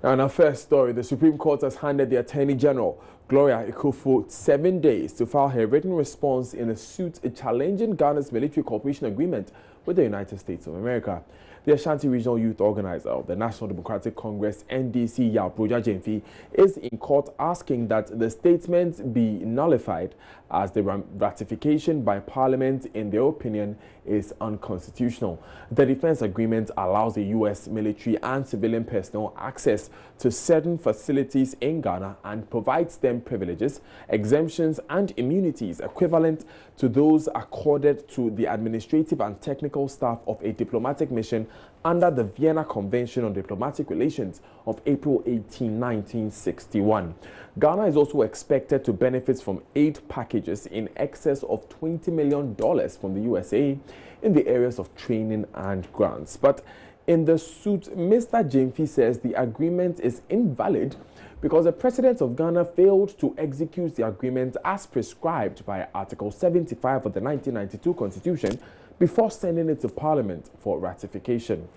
And our first story, the Supreme Court has handed the Attorney General, Gloria Ekufu, 7 days to file her written response in a suit challenging Ghana's military cooperation agreement with the United States of America. The Ashanti Regional Youth Organizer of the National Democratic Congress, NDC, Yaproja Jemfi, is in court asking that the statement be nullified as the ratification by Parliament, in their opinion, is unconstitutional. The defense agreement allows the U.S. military and civilian personnel access to certain facilities in Ghana and provides them privileges, exemptions, and immunities equivalent to those accorded to the administrative and technical staff of a diplomatic mission under the Vienna Convention on Diplomatic Relations of April 18, 1961. Ghana is also expected to benefit from aid packages in excess of $20 million from the USA in the areas of training and grants. But in the suit, Mr. Jemfi says the agreement is invalid because the President of Ghana failed to execute the agreement as prescribed by Article 75 of the 1992 Constitution before sending it to Parliament for ratification.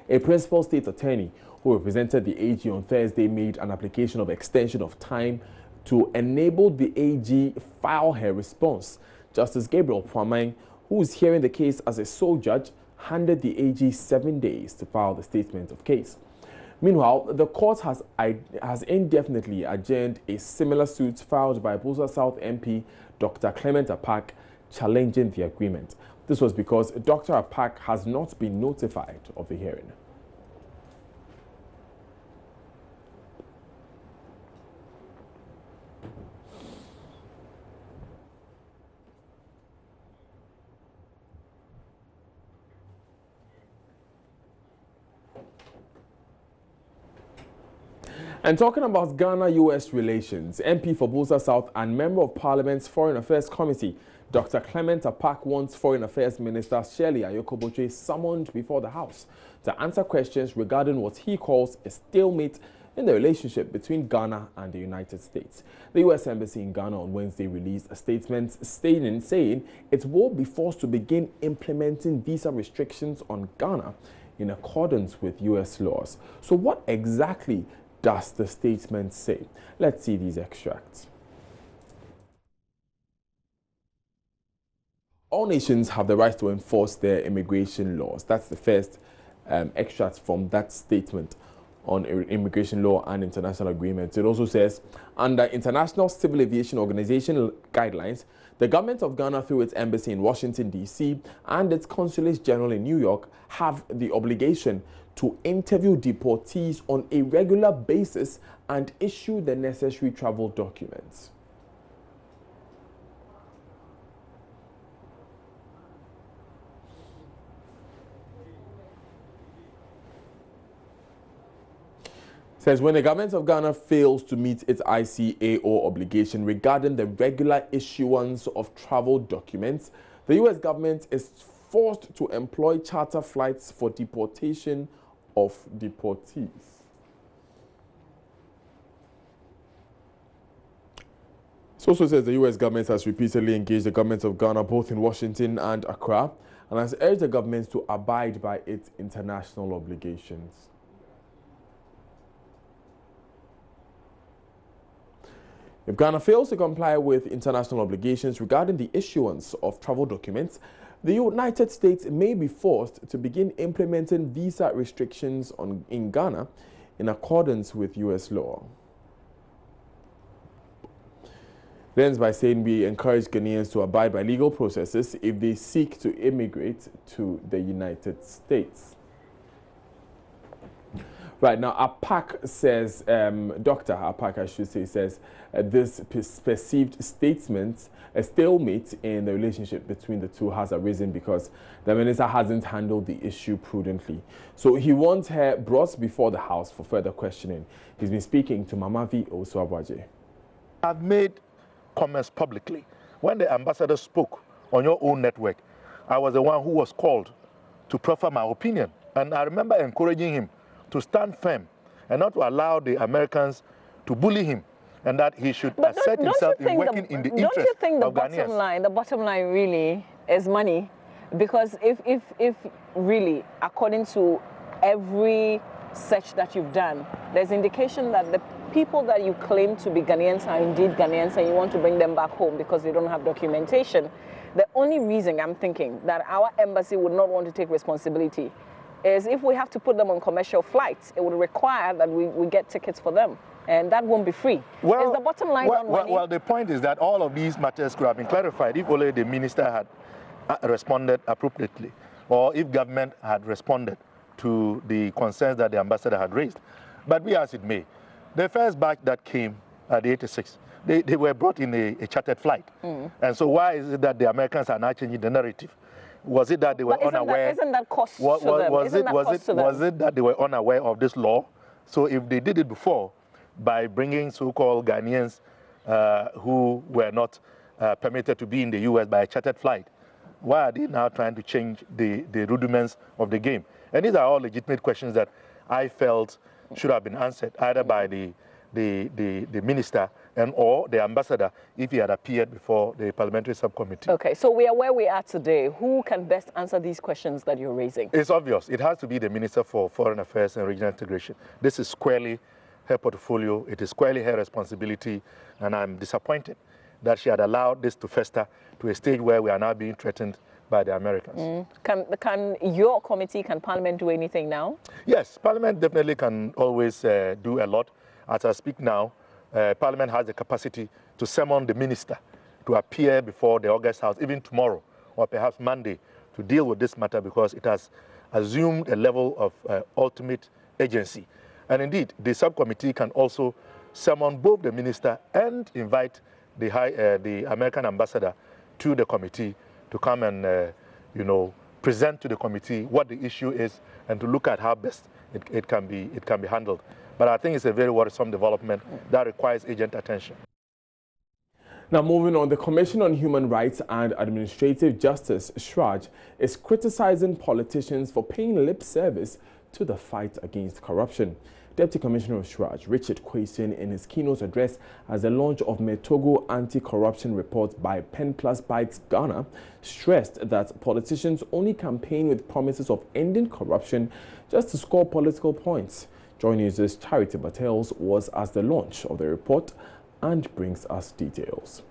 A principal state attorney who represented the AG on Thursday made an application of extension of time to enable the AG file her response. Justice Gabriel Pwamang, who is hearing the case as a sole judge, handed the AG 7 days to file the statement of case. Meanwhile, the court has indefinitely adjourned a similar suit filed by Bosa South MP Dr. Clement Apak challenging the agreement. This was because Dr. Apak has not been notified of the hearing. And talking about Ghana-US relations, MP for Bosa South and Member of Parliament's Foreign Affairs Committee, Dr. Clement Apak, wants Foreign Affairs Minister Shirley Ayokoboche summoned before the House to answer questions regarding what he calls a stalemate in the relationship between Ghana and the United States. The U.S. Embassy in Ghana on Wednesday released a statement saying it will be forced to begin implementing visa restrictions on Ghana in accordance with U.S. laws. So what exactly does the statement say? Let's see these extracts. All nations have the right to enforce their immigration laws. That's the first extract from that statement on immigration law and international agreements. It also says, under International Civil Aviation Organization guidelines, the government of Ghana, through its embassy in Washington, D.C., and its consulates general in New York, have the obligation to interview deportees on a regular basis and issue the necessary travel documents. Says when the government of Ghana fails to meet its ICAO obligation regarding the regular issuance of travel documents, the U.S. government is forced to employ charter flights for deportation of deportees. It also says the U.S. government has repeatedly engaged the government of Ghana both in Washington and Accra and has urged the government to abide by its international obligations. If Ghana fails to comply with international obligations regarding the issuance of travel documents, the United States may be forced to begin implementing visa restrictions in Ghana in accordance with U.S. law. It ends by saying we encourage Ghanaians to abide by legal processes if they seek to immigrate to the United States. Right now, Apak says, Dr. Apak, I should say, says this perceived statement, a stalemate in the relationship between the two has arisen because the minister hasn't handled the issue prudently. So he wants her brought before the House for further questioning. He's been speaking to Mamavi Osuabwaje. I've made comments publicly. When the ambassador spoke on your own network, I was the one who was called to proffer my opinion. And I remember encouraging him to stand firm and not to allow the Americans to bully him, and that he should assert himself in working in the interest of Ghanaians. Don't you think the bottom line really is money? Because if really, according to every search that you've done, there's indication that the people that you claim to be Ghanaians are indeed Ghanaians and you want to bring them back home because they don't have documentation. The only reason I'm thinking that our embassy would not want to take responsibility is if we have to put them on commercial flights, it would require that we get tickets for them. And that won't be free. Well, is the bottom line well, the point is that all of these matters could have been clarified if only the minister had responded appropriately, or if government had responded to the concerns that the ambassador had raised. But be as it may, the first batch that came at the 86, they were brought in a chartered flight. And so why is it that the Americans are now changing the narrative? Was it that they were unaware? Isn't that cost to them? Was it that they were unaware of this law? So if they did it before, by bringing so-called Ghanaians who were not permitted to be in the U.S. by a chartered flight, why are they now trying to change the rudiments of the game? And these are all legitimate questions that I felt should have been answered either by the minister and or the ambassador if he had appeared before the parliamentary subcommittee. Okay, so we are where we are today. Who can best answer these questions that you're raising? It's obvious. It has to be the Minister for Foreign Affairs and Regional Integration. This is squarely her portfolio, it is squarely her responsibility, and I'm disappointed that she had allowed this to fester to a stage where we are now being threatened by the Americans. Can your committee, can Parliament do anything now? Yes, Parliament definitely can always do a lot. As I speak now, Parliament has the capacity to summon the minister to appear before the August House, even tomorrow or perhaps Monday, to deal with this matter because it has assumed a level of ultimate agency. And indeed, the subcommittee can also summon both the minister and invite the American ambassador to the committee to come and, present to the committee what the issue is and to look at how best it can be handled. But I think it's a very worrisome development that requires urgent attention. Now, moving on, the Commission on Human Rights and Administrative Justice, SHRAJ, is criticizing politicians for paying lip service to the fight against corruption. Deputy Commissioner of SHRAJ, Richard Kwesien, in his keynote address at the launch of Metogo Anti-Corruption Report by Pen Plus Bikes Ghana, stressed that politicians only campaign with promises of ending corruption just to score political points. Joining us, Charity Battels was at the launch of the report and brings us details.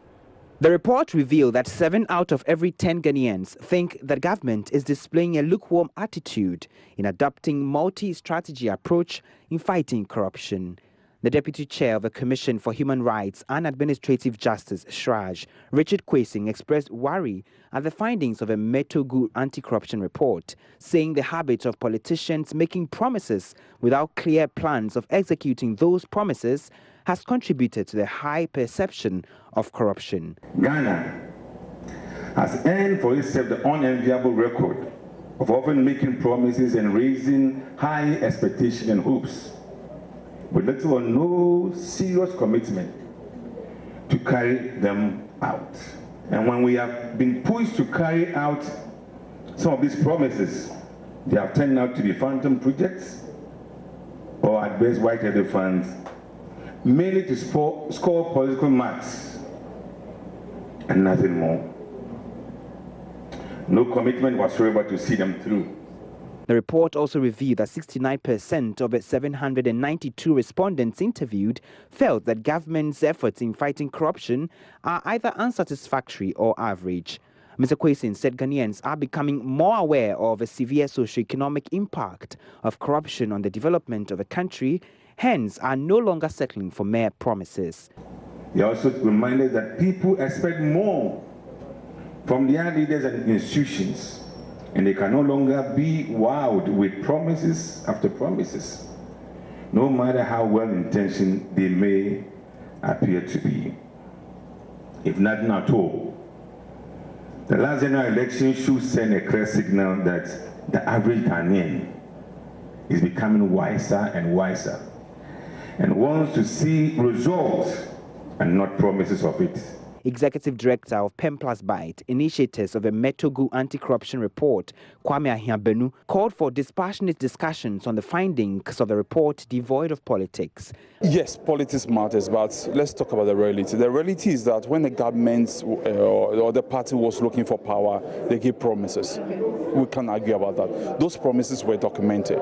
The report revealed that 7 out of every 10 Ghanaians think that government is displaying a lukewarm attitude in adopting multi-strategy approach in fighting corruption. The Deputy Chair of the Commission for Human Rights and Administrative Justice, SHRAJ, Richard Kwesien, expressed worry at the findings of a Metogo anti-corruption report, saying the habit of politicians making promises without clear plans of executing those promises has contributed to the high perception of corruption. Ghana has earned for itself the unenviable record of often making promises and raising high expectations and hopes, with little or no serious commitment to carry them out. And when we have been pushed to carry out some of these promises, they have turned out to be phantom projects or at best white-headed funds, mainly to score political marks and nothing more. No commitment whatsoever to see them through. The report also revealed that 69% of its 792 respondents interviewed felt that government's efforts in fighting corruption are either unsatisfactory or average. Mr. Kwesien said Ghanaians are becoming more aware of a severe socio-economic impact of corruption on the development of a country, hence are no longer settling for mere promises. He also reminded that people expect more from their leaders and institutions, and they can no longer be wowed with promises after promises, no matter how well-intentioned they may appear to be. If nothing at all, the last general election should send a clear signal that the average Ghanaian is becoming wiser and wiser and wants to see results and not promises of it. Executive Director of Pen Plus Bite, initiators of the Metogu Anti-Corruption Report, Kwame Ahiabenu, called for dispassionate discussions on the findings of the report devoid of politics. Yes, politics matters, but let's talk about the reality. The reality is that when the government or the party was looking for power, they gave promises. We can't argue about that. Those promises were documented.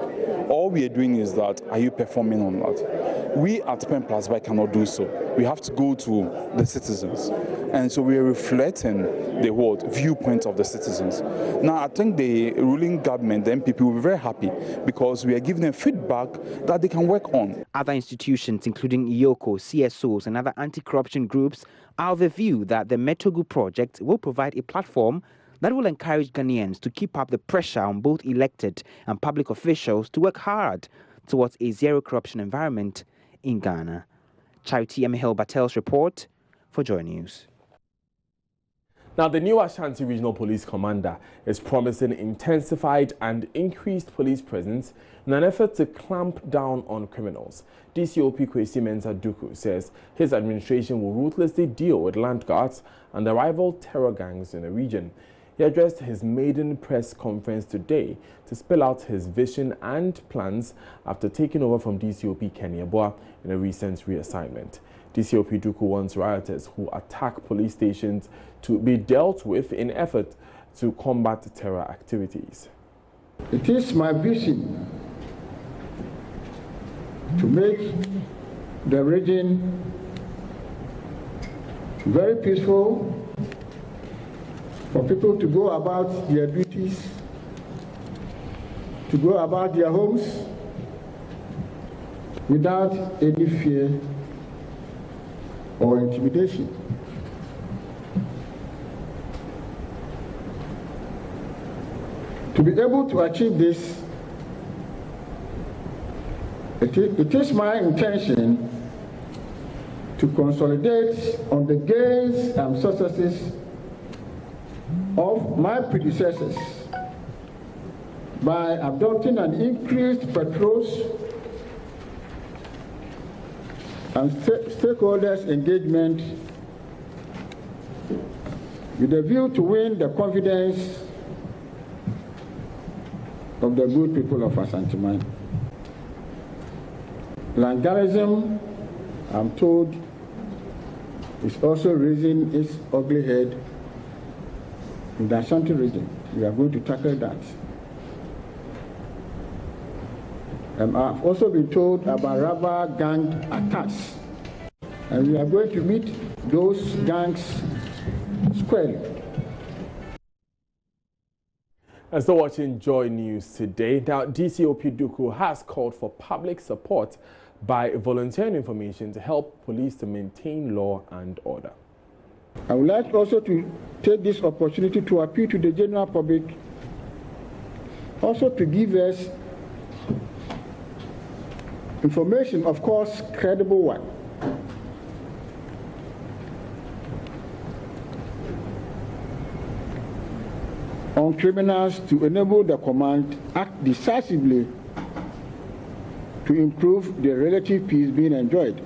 All we are doing is that, are you performing on that? We at Pen Plus Bite cannot do so. We have to go to the citizens. And so we are reflecting the whole viewpoint of the citizens. Now, I think the ruling government, the MPP, will be very happy because we are giving them feedback that they can work on. Other institutions, including IOCO, CSOs, and other anti-corruption groups, are of the view that the Metogu project will provide a platform that will encourage Ghanaians to keep up the pressure on both elected and public officials to work hard towards a zero-corruption environment in Ghana. Charity Emihel Batel's report for Joy News. Now, the new Ashanti Regional Police Commander is promising intensified and increased police presence in an effort to clamp down on criminals. DCOP Kwesi Mensah Duku says his administration will ruthlessly deal with land guards and the rival terror gangs in the region. He addressed his maiden press conference today to spell out his vision and plans after taking over from DCOP Kenny Aboa in a recent reassignment. DCOP Duku wants rioters who attack police stations to be dealt with in effort to combat terror activities. It is my vision to make the region very peaceful, for people to go about their duties, to go about their homes without any fear or intimidation. To be able to achieve this, it is my intention to consolidate on the gains and successes of my predecessors by adopting an increased patrols and stakeholders engagement with a view to win the confidence of the good people of Ashanti. Langarism, I'm told, is also raising its ugly head in the Ashanti region. We are going to tackle that. I've also been told about robber gang attacks, and we are going to meet those gangs squarely. And still watching Joy News today. Now, DCOP Duku has called for public support by volunteering information to help police to maintain law and order. I would like also to take this opportunity to appeal to the general public also to give us information, of course, credible one, on criminals to enable the command act decisively to improve the relative peace being enjoyed.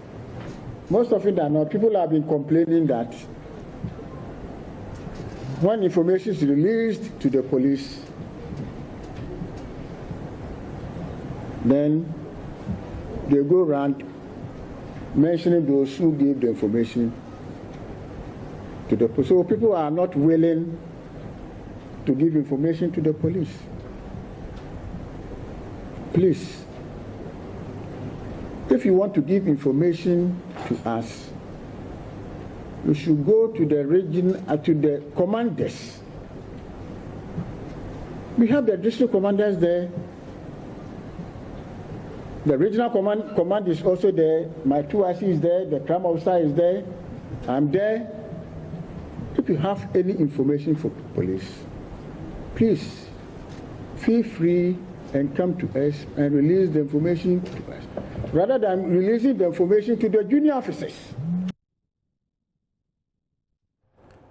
Most often than not, people have been complaining that when information is released to the police, then they go around mentioning those who gave the information to the police. So people are not willing to give information to the police. Please, if you want to give information to us, you should go to the region, to the commanders. We have the district commanders there. The regional command is also there. My 2IC is there. The crime officer is there. I'm there. If you have any information for police, please feel free and come to us and release the information to us, rather than releasing the information to the junior officers.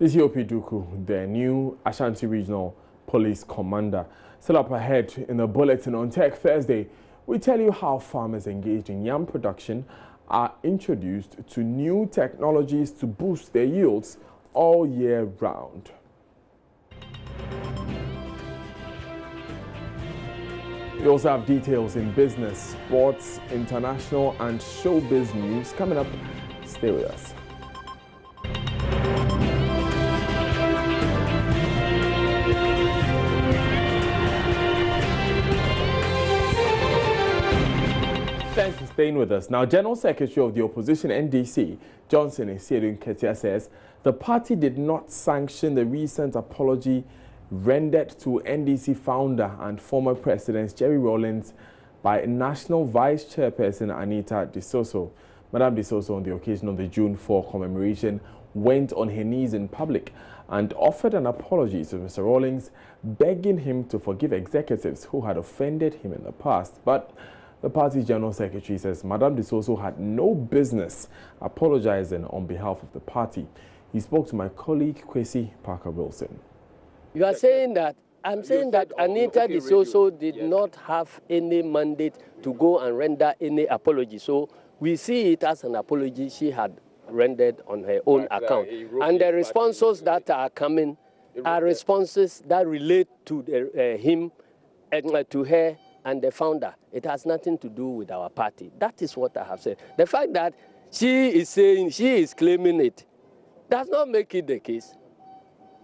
DCOP Duku, the new Ashanti Regional Police Commander. Still up ahead in the bulletin on Tech Thursday, we tell you how farmers engaged in yam production are introduced to new technologies to boost their yields all year round. We also have details in business, sports, international and showbiz news coming up. Stay with us. Thanks for staying with us. Now, General Secretary of the Opposition NDC, Johnson Esiedun Ketia, says the party did not sanction the recent apology rendered to NDC founder and former President Jerry Rawlings by National Vice Chairperson Anita Disoso. Madame Disoso, on the occasion of the June 4 commemoration, went on her knees in public and offered an apology to Mr. Rawlings, begging him to forgive executives who had offended him in the past. But the party's General Secretary says Madame Disoso had no business apologizing on behalf of the party. He spoke to my colleague Kwesi Parker-Wilson. You are saying that, I'm saying that Anita Disoso did not have any mandate to go and render any apology. So we see it as an apology she had rendered on her own account. And the responses that are coming are responses that relate to him and to her and the founder. It has nothing to do with our party. That is what I have said. The fact that she is saying, she is claiming it, does not make it the case.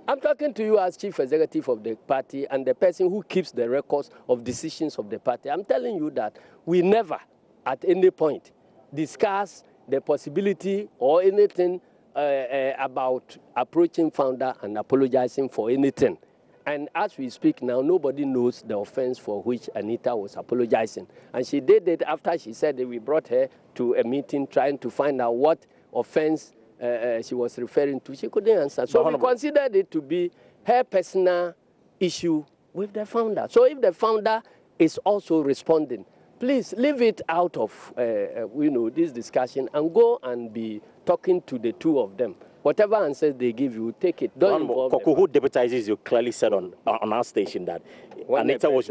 I'm talking to you as chief executive of the party and the person who keeps the records of decisions of the party. I'm telling you that we never, at any point, discuss the possibility or anything about approaching founder and apologizing for anything. And as we speak now, nobody knows the offense for which Anita was apologizing. And she did it after she said that we brought her to a meeting trying to find out what offense she was referring to. She couldn't answer. So we considered it to be her personal issue with the founder. So if the founder is also responding, please leave it out of this discussion and go and be talking to the two of them. Whatever answers they give you, take it. Don't involve them. Who deputizes you clearly said on our station that Anita was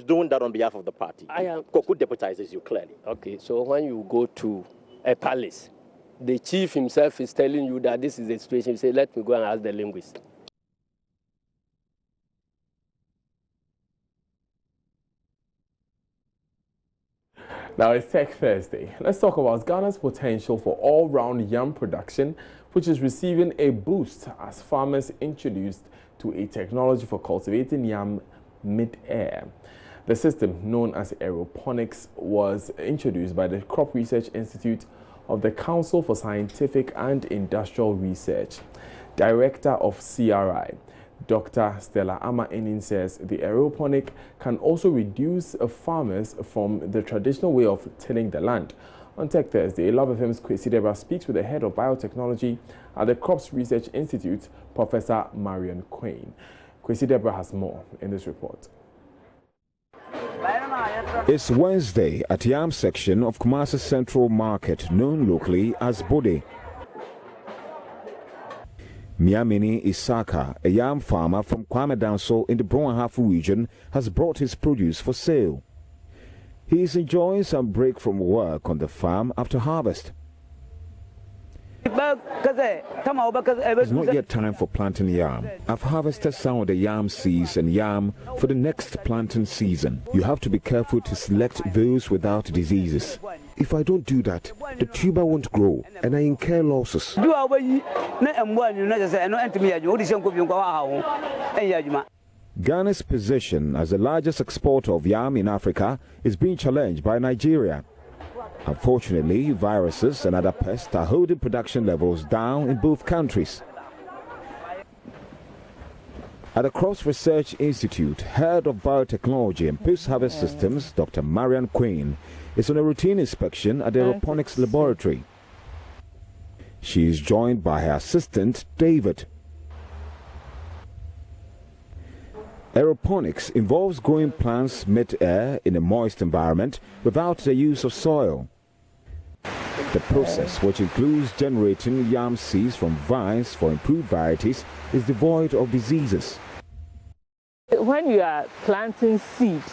doing that on behalf of the party. Who deputizes you clearly? Okay, so when you go to a palace, the chief himself is telling you that this is the situation. You say, let me go and ask the linguist. Now it's Tech Thursday. Let's talk about Ghana's potential for all-round yam production, which is receiving a boost as farmers introduced to a technology for cultivating yam mid-air. The system, known as aeroponics, was introduced by the Crop Research Institute of the Council for Scientific and Industrial Research. Director of CRI, Dr. Stella Ama-Enin, says the aeroponic can also reduce farmers from the traditional way of tilling the land. On Tech Thursday, Love FM's Kwesi Debra speaks with the head of biotechnology at the Crops Research Institute, Professor Marion Quain. Kwesi Debra has more in this report. It's Wednesday at Yam section of Kumasi Central Market, known locally as Bode. Miamini Isaka, a yam farmer from Kwame Danso in the Bronhafu region, has brought his produce for sale. He is enjoying some break from work on the farm after harvest. It's not yet time for planting yam. I've harvested some of the yam seeds and yam for the next planting season. You have to be careful to select those without diseases. If I don't do that, the tuber won't grow and I incur losses. Ghana's position as the largest exporter of yam in Africa is being challenged by Nigeria. Unfortunately, viruses and other pests are holding production levels down in both countries. At the Crops Research Institute, Head of Biotechnology and Post-Harvest Systems, Dr. Marion Quain, is on a routine inspection at the aeroponics laboratory. She is joined by her assistant, David. Aeroponics involves growing plants mid-air in a moist environment without the use of soil. The process, which includes generating yam seeds from vines for improved varieties, is devoid of diseases. When you are planting seed,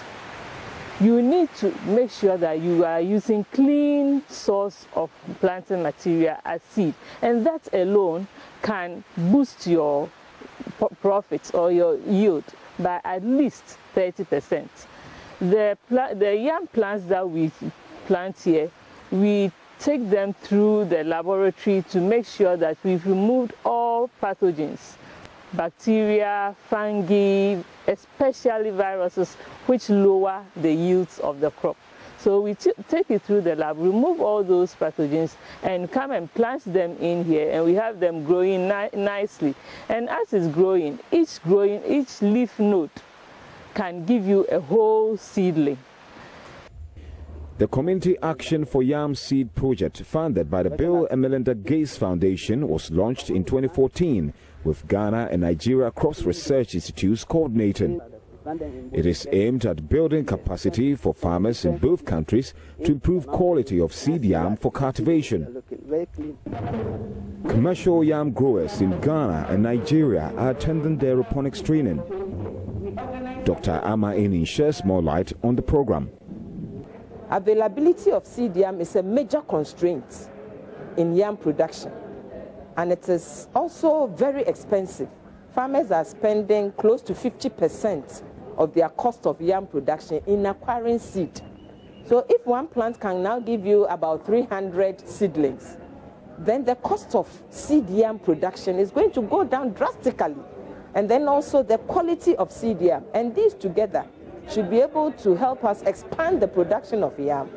you need to make sure that you are using clean source of planting material as seed, and that alone can boost your profits or your yield by at least 30%. The yam plants that we plant here, we take them through the laboratory to make sure that we've removed all pathogens, bacteria, fungi, especially viruses, which lower the yields of the crop. So we take it through the lab, remove all those pathogens, and come and plant them in here, and we have them growing nicely. And as it's growing, each leaf node can give you a whole seedling. The Community Action for Yam Seed project, funded by the Bill and Melinda Gates Foundation, was launched in 2014 with Ghana and Nigeria Cross Research Institutes coordinating. It is aimed at building capacity for farmers in both countries to improve quality of seed yam for cultivation. Commercial yam growers in Ghana and Nigeria are attending the aeroponics training. Dr. Ama Eni shares more light on the program. Availability of seed yam is a major constraint in yam production, and it is also very expensive. Farmers are spending close to 50% of their cost of yam production in acquiring seed. So if one plant can now give you about 300 seedlings, then the cost of seed yam production is going to go down drastically. And then also the quality of seed yam. And these together should be able to help us expand the production of yam,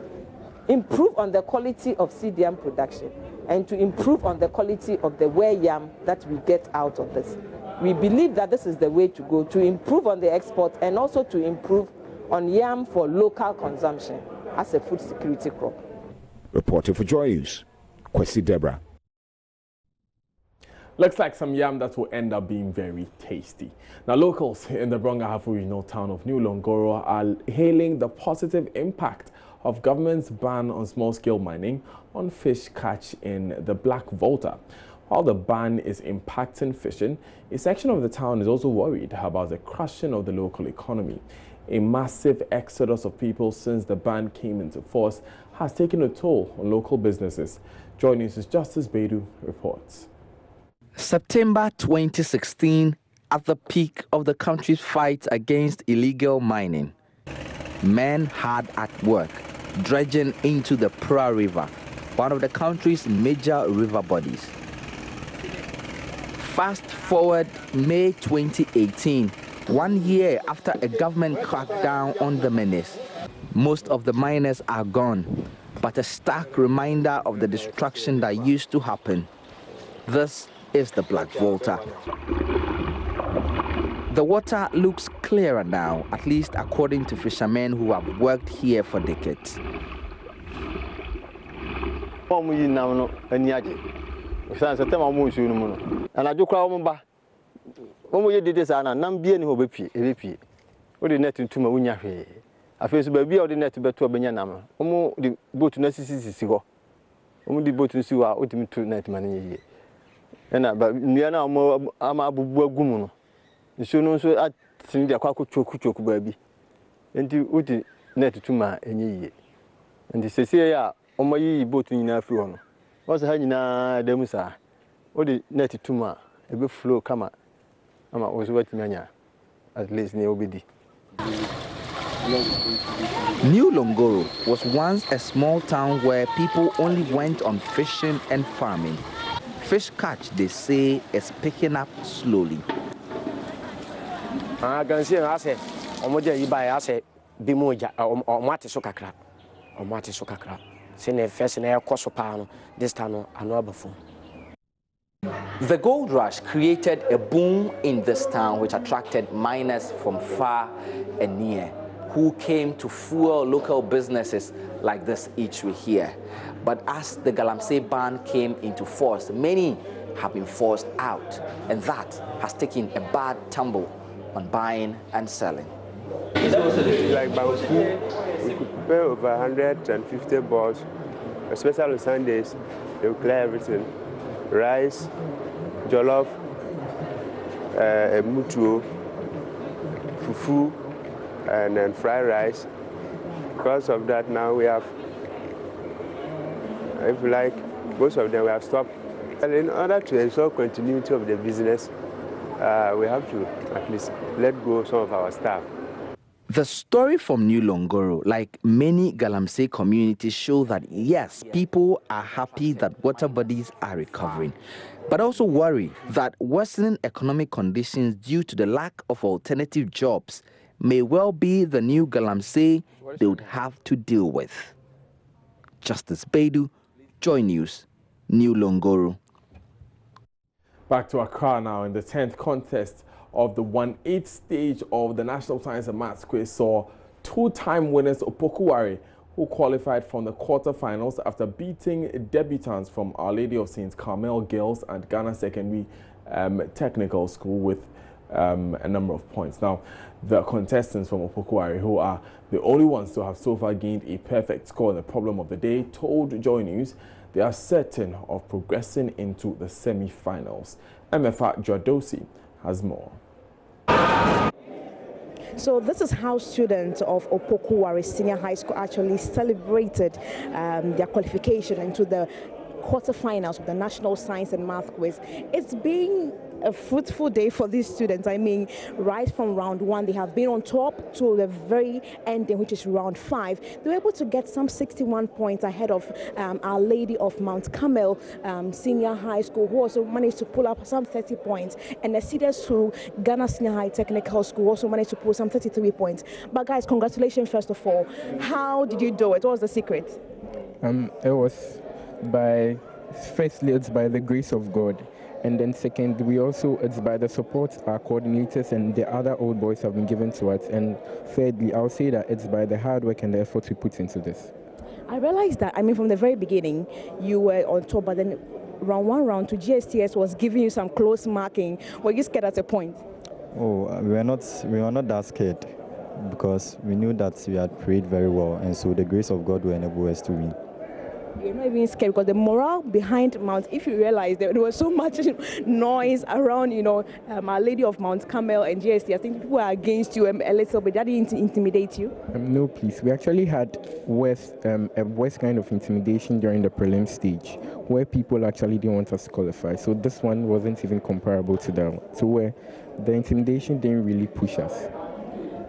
improve on the quality of seed yam production, and to improve on the quality of the ware yam that we get out of this. We believe that this is the way to go, to improve on the export and also to improve on yam for local consumption as a food security crop. Reporting for Joy News, Kwesi Deborah. Looks like some yam that will end up being very tasty. Now, locals in the Brong-Ahafo regional town of New Longoro are hailing the positive impact of government's ban on small-scale mining on fish catch in the Black Volta. While the ban is impacting fishing, a section of the town is also worried about the crushing of the local economy. A massive exodus of people since the ban came into force has taken a toll on local businesses. Joy News' Justice Bedu reports. September 2016, at the peak of the country's fight against illegal mining, men hard at work, dredging into the Pra River, one of the country's major river bodies. Fast forward May 2018, 1 year after a government cracked down on the menace. Most of the miners are gone, but a stark reminder of the destruction that used to happen. This is the Black Volta. The water looks clearer now, at least according to fishermen who have worked here for decades. New Longoro was once a small town where people only went on fishing and farming. Fish catch, they say, is picking up slowly. The gold rush created a boom in this town which attracted miners from far and near who came to fuel local businesses like this each week here. But as the Galamsey ban came into force, many have been forced out, and that has taken a bad tumble on buying and selling. Like Banku, we could prepare over 150 balls, especially on Sundays. They will clear everything: rice, jollof, mutuo, fufu, and then fried rice, because of that, now we have, if you like, most of them we have stopped. And in order to ensure continuity of the business, we have to at least let go some of our staff. The story from New Longoro, like many Galamsey communities, show that yes, people are happy that water bodies are recovering, but also worry that worsening economic conditions due to the lack of alternative jobs may well be the new Galamsey they would have to deal with. Justice Beidou, Joy News, New Longoro. Back to Accra now. In the 10th contest of the 1/8 stage of the National Science and Maths Quiz saw two-time winners Opokuwari, who qualified from the quarterfinals after beating debutants from Our Lady of St. Carmel Girls and Ghana Secondary Technical School with a number of points. Now, the contestants from Opokuwari, who are the only ones to have so far gained a perfect score in the problem of the day, told Joy News they are certain of progressing into the semi-finals. MFA Jodosi has more. So this is how students of Opokuwari Senior High School actually celebrated their qualification into the quarterfinals of the National Science and Math Quiz. It's been a fruitful day for these students. I mean, right from round 1, they have been on top to the very ending, which is round 5. They were able to get some 61 points ahead of Our Lady of Mount Carmel Senior High School, who also managed to pull up some 30 points. And the Cedar School, Ghana Senior High Technical School, also managed to pull some 33 points. But guys, congratulations first of all. How did you do it? What was the secret? It was firstly, it's by the grace of God. And then second, it's by the support our coordinators and the other old boys have been given to us. And thirdly, I'll say that it's by the hard work and the effort we put into this. I realized that, from the very beginning, you were on top, but then round 1, round 2, GSTS was giving you some close marking. Were you scared at a point? Oh, we were not that scared because we knew that we had prayed very well, and so the grace of God will enable us to win. You're not even scared because the morale behind Mount, if you realize there was so much noise around, Our Lady of Mount Carmel and GST, I think people are against you a little bit. That didn't intimidate you? No, please. We actually had a worse kind of intimidation during the prelim stage where people actually didn't want us to qualify. So this one wasn't even comparable to that one. So where the intimidation didn't really push us.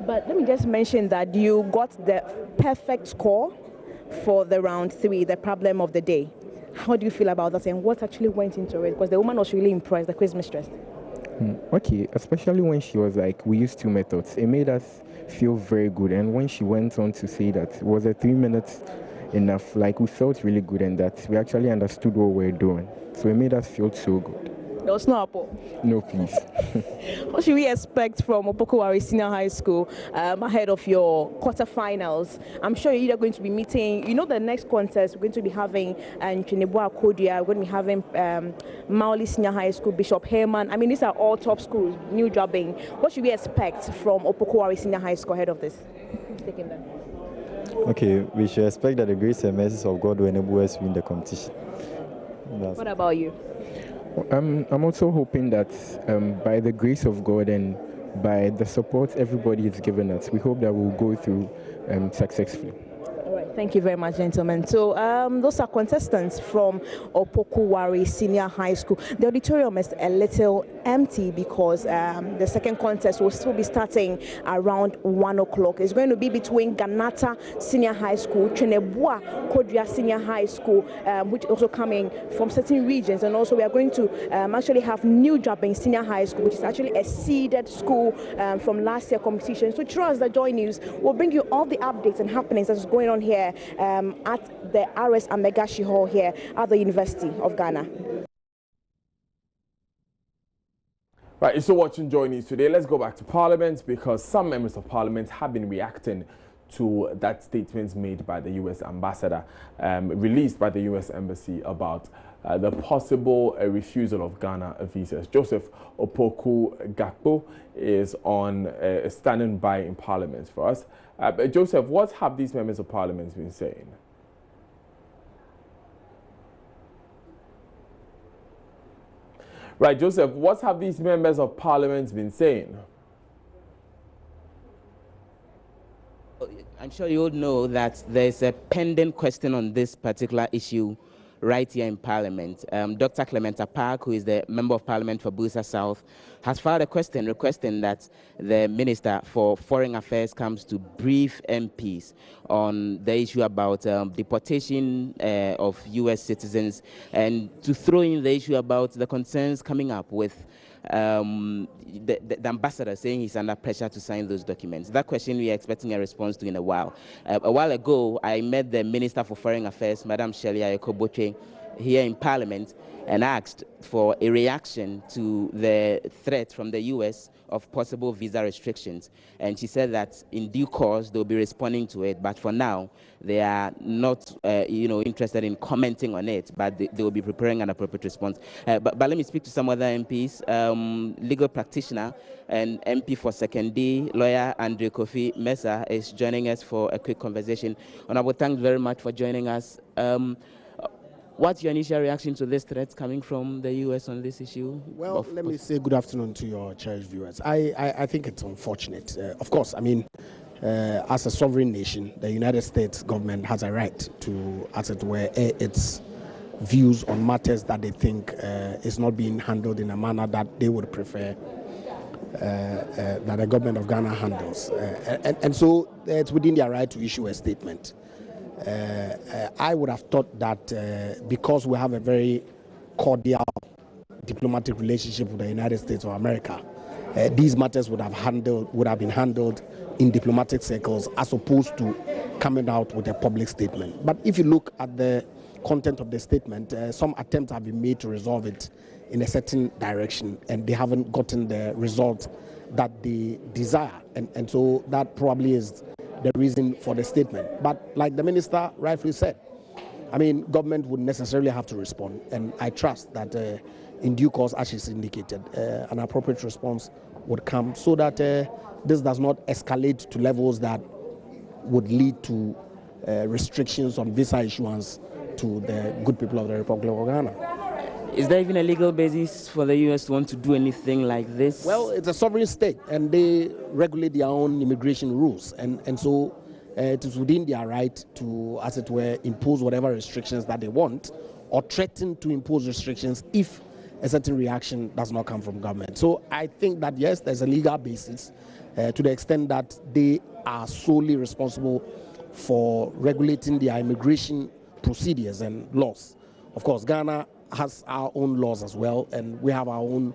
But let me just mention that you got the perfect score for the round 3, the problem of the day. How do you feel about that, and what actually went into it? Because the woman was really impressed, the quiz mistress. Okay, especially when she was like, we used 2 methods. It made us feel very good. And when she went on to say that was a 3 minutes enough, like we felt really good and that we actually understood what we were doing. So it made us feel so good. There was no apple? No, please. What should we expect from Opokuwari Senior High School ahead of your quarterfinals? I'm sure you're either going to be meeting, the next contest we're going to be having Chinebua Kodia, we're going to be having Maoli Senior High School, Bishop Herman. These are all top schools, new jobbing. What should we expect from Opokuwari Senior High School ahead of this? Okay, we should expect that the grace and mercy of God will enable us to win the competition. What about you? I'm also hoping that by the grace of God and by the support everybody has given us, we hope that we'll go through successfully. All right, thank you very much, gentlemen. So those are contestants from Opokuwari Senior High School. The auditorium is a little empty because the second contest will still be starting around 1 o'clock. It's going to be between Ganata Senior High School, Chinebua Kodia Senior High School, which also coming from certain regions. And also we are going to actually have New Jobbing Senior High School, which is actually a seeded school from last year competition. So trust the Joy News will bring you all the updates and happenings that is going on here at the RS Amegashi Hall here at the University of Ghana. Right, you're still watching Joy News today. Let's go back to Parliament because some members of Parliament have been reacting to that statement made by the U.S. ambassador, released by the U.S. Embassy about the possible refusal of Ghana visas. Joseph Opoku Gakpo is on standing by in Parliament for us. Joseph, what have these members of Parliament been saying? Right, Joseph, what have these members of Parliament been saying? I'm sure you all know that there's a pending question on this particular issue right here in Parliament. Dr. Clementa Park, who is the Member of Parliament for Busa South, has filed a question requesting that the Minister for Foreign Affairs comes to brief MPs on the issue about deportation of U.S. citizens, and to throw in the issue about the concerns coming up with the ambassador saying he's under pressure to sign those documents. That question we are expecting a response to in a while. A while ago, I met the Minister for Foreign Affairs, Madam Shelley Ayokoboche, here in Parliament, and asked for a reaction to the threat from the U.S. of possible visa restrictions. And she said that in due course they'll be responding to it, but for now they are not interested in commenting on it, but they will be preparing an appropriate response. But let me speak to some other MPs. Legal practitioner and MP for Second-D, lawyer Andre Kofi Mensah is joining us for a quick conversation. Honorable, thanks very much for joining us. What's your initial reaction to this threat coming from the U.S. on this issue? Well, let me say good afternoon to your cherished viewers. I think it's unfortunate. Of course, I mean, as a sovereign nation, the United States government has a right to, as it were, air its views on matters that they think is not being handled in a manner that they would prefer that the government of Ghana handles. And so it's within their right to issue a statement. I would have thought that because we have a very cordial diplomatic relationship with the United States of America, these matters would have been handled in diplomatic circles as opposed to coming out with a public statement. But if you look at the content of the statement, some attempts have been made to resolve it in a certain direction, and they haven't gotten the result that they desire. And so that probably is the reason for the statement. But like the minister rightfully said, I mean, government would necessarily have to respond, and I trust that in due course, as she's indicated, an appropriate response would come so that this does not escalate to levels that would lead to restrictions on visa issuance to the good people of the Republic of Ghana. Is there even a legal basis for the U.S. to want to do anything like this? Well, it's a sovereign state, and they regulate their own immigration rules, and so it is within their right to, as it were, impose whatever restrictions that they want, or threaten to impose restrictions if a certain reaction does not come from government. So I think that yes, there's a legal basis to the extent that they are solely responsible for regulating their immigration procedures and laws. Of course, Ghana has our own laws as well, and we have our own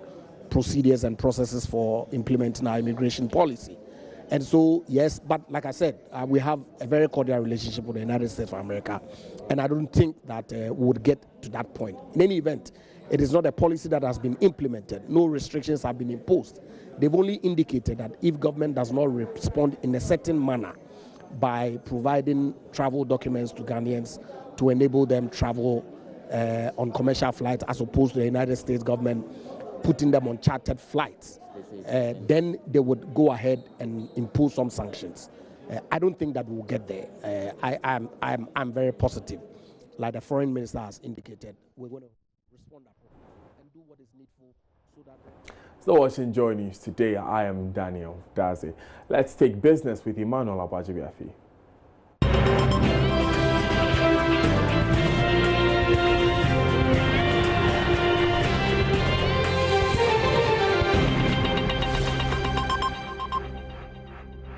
procedures and processes for implementing our immigration policy. And so, yes, but like I said, we have a very cordial relationship with the United States of America, and I don't think that we would get to that point. In any event, it is not a policy that has been implemented. No restrictions have been imposed. They've only indicated that if government does not respond in a certain manner by providing travel documents to Ghanaians to enable them travel on commercial flights as opposed to the United States government putting them on chartered flights, then they would go ahead and impose some sanctions. I don't think that we'll get there. I'm very positive. Like the foreign minister has indicated, we're going to respond appropriately and do what is needful so that... So watching Joy News today, I am Daniel Dazi. Let's take business with Emmanuel Abajibiafi.